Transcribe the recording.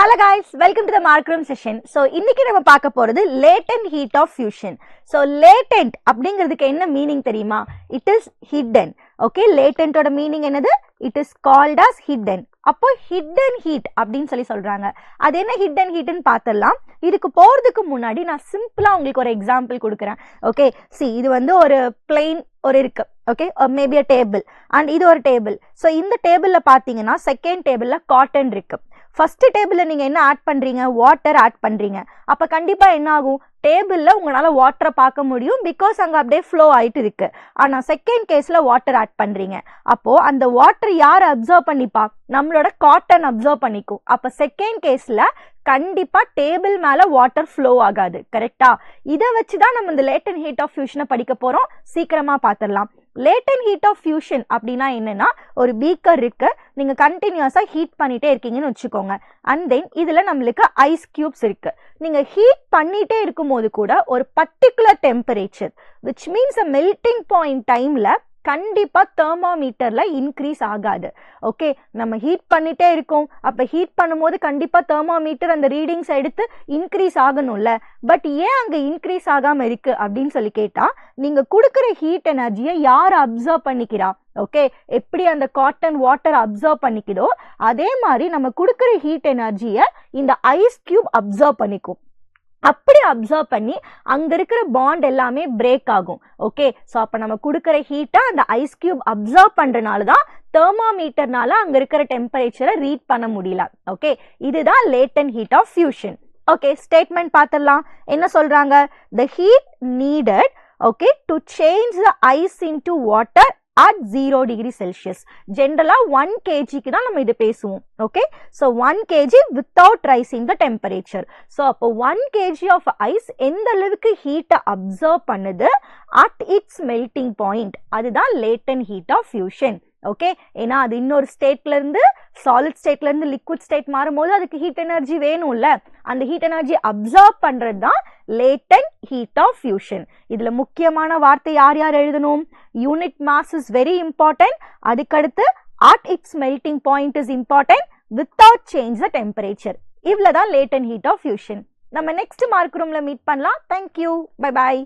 Hello guys, welcome to the Mark Room session. So இன்னைக்கு நம்ம பார்க்க போறது latent heat of fusion. So latent அப்படிங்கிறதுக்கு என்ன மீனிங் தெரியுமா? It is hidden. Okay, latent ஓட மீனிங் என்னது? It is called as hidden. அப்போ hidden heat அப்படின்னு சொல்றாங்க. அது என்ன hidden heat ன்னு பார்த்தலாம். இதுக்கு போறதுக்கு முன்னாடி நான் சிம்பிளா உங்களுக்கு ஒரு எக்ஸாம்பிள் கொடுக்கிறேன். ஓகே, see இது வந்து ஒரு plain ஒரு இருக்கு. Okay, maybe a table and இது ஒரு டேபிள். ஸோ இந்த டேபிள்ல பாத்தீங்கன்னா செகண்ட் டேபிள்ல காட்டன் இருக்கு. ஃபர்ஸ்ட் டேபிள்ல நீங்க என்ன ஆட் பண்றீங்க? வாட்டர் ஆட் பண்றீங்க. அப்ப கண்டிப்பா என்ன ஆகும்? டேபிள்ல உங்களால வாட்டரை பார்க்க முடியும், பிகாஸ் அங்க அப்படியே ஃப்ளோ ஆயிட்டு இருக்கு. ஆனா செகண்ட் கேஸ்ல வாட்டர் ஆட் பண்றீங்க. அப்போ அந்த வாட்டர் யார் அப்சர்வ் பண்ணிப்பா? நம்மளோட காட்டன் அப்சர்வ் பண்ணிக்கும். அப்ப செகண்ட் கேஸ்ல கண்டிப்பா டேபிள் மேல வாட்டர் ஃப்ளோ ஆகாது. கரெக்டா? இதை வச்சுதான் நம்ம இந்த லேட்டன்ட் ஹீட் ஆஃப் ஃபியூஷனை படிக்க போறோம். சீக்கிரமா பார்த்துடலாம். லேட்டன்ட் ஹீட் ஆஃப் ஃபியூஷன் அப்படின்னா என்னன்னா, ஒரு பீக்கர் இருக்கு, நீங்க கண்டினியூஸா ஹீட் பண்ணிட்டே இருக்கீங்கன்னு வச்சுக்கோங்க. அண்ட் தென் இதுல நம்மளுக்கு ஐஸ் கியூப்ஸ் இருக்கு. நீங்க ஹீட் பண்ணிட்டே இருக்கும் போது கூட ஒரு particular temperature, which means melting point டைம்ல கண்டிப்பா தெர்மோமீட்டர்ல இன்க்ரீஸ் ஆகாது. ஓகே, நம்ம ஹீட் பண்ணிட்டே இருக்கோம். அப்ப ஹீட் பண்ணும்போது கண்டிப்பா தெர்மோமீட்டர் அந்த ரீடிங்ஸ் எடுத்து இன்க்ரீஸ் ஆகணும்ல. பட் ஏன் அங்க இன்க்ரீஸ் ஆகாம இருக்கு அப்படின்னு கேட்டா, நீங்க கொடுக்குற ஹீட் எனர்ஜியை யார் அப்சர்வ் பண்ணிக்கிறா? ஓகே, எப்படி அந்த காட்டன் வாட்டர் அப்சர்வ் பண்ணிக்குதோ அதே மாதிரி நம்ம கொடுக்குற ஹீட் எனர்ஜியை இந்த ஐஸ் கியூப் அப்சர்வ் பண்ணிக்கும். அப்படி அப்சர்வ் பண்ணி அங்க இருக்கிற பாண்ட் எல்லாமே பிரேக் ஆகும். ஓகே, ஸோ அப்ப நம்ம கொடுக்குற ஹீட்டை அந்த ஐஸ் கியூப் அப்சர்வ் பண்றதுனால தான் தெர்மோமீட்டர்னால அங்க இருக்கிற டெம்பரேச்சரை ரீட் பண்ண முடியல. ஓகே, இதுதான் latent heat of fusion. Okay, statement பார்த்துடலாம். என்ன சொல்றாங்க? The heat needed, okay, to change the ice into water at 0 degree Celsius. Generally 1 kg க்கு தான் நம்ம இது பேசுவோம். Okay, so 1 kg without rising the temperature. So அப்போ 1 kg of ice எந்த அளவுக்கு ஹீட்டை அப்சர்வ் பண்ணுது at its melting point, அதுதான் latent heat of fusion. Okay, ஏன்னா அது இன்னொரு ஸ்டேட்ல இருந்து சாலிட் ஸ்டேட்ல இருந்து லிக்விட் ஸ்டேட் மாறும்போது அதுக்கு ஹீட் எனர்ஜி வேணும்ல. அந்த ஹீட் எனர்ஜி அப்சர்வ் பண்றது தான் லேட்டன்ட் ஹீட் ஆஃப் ஃபியூஷன். இதுல முக்கியமான வார்த்தை யார் யார் எழுதணும்? Unit mass is very important. அதுக்கடுத்து at its melting point is important without change the temperature. இவ்வளவுதான் லேட்டன்ட் ஹீட் ஆஃப் ஃபியூஷன். நம்ம நெக்ஸ்ட் மார்க் ரூம்ல மீட் பண்ணலாம். Thank you, bye bye.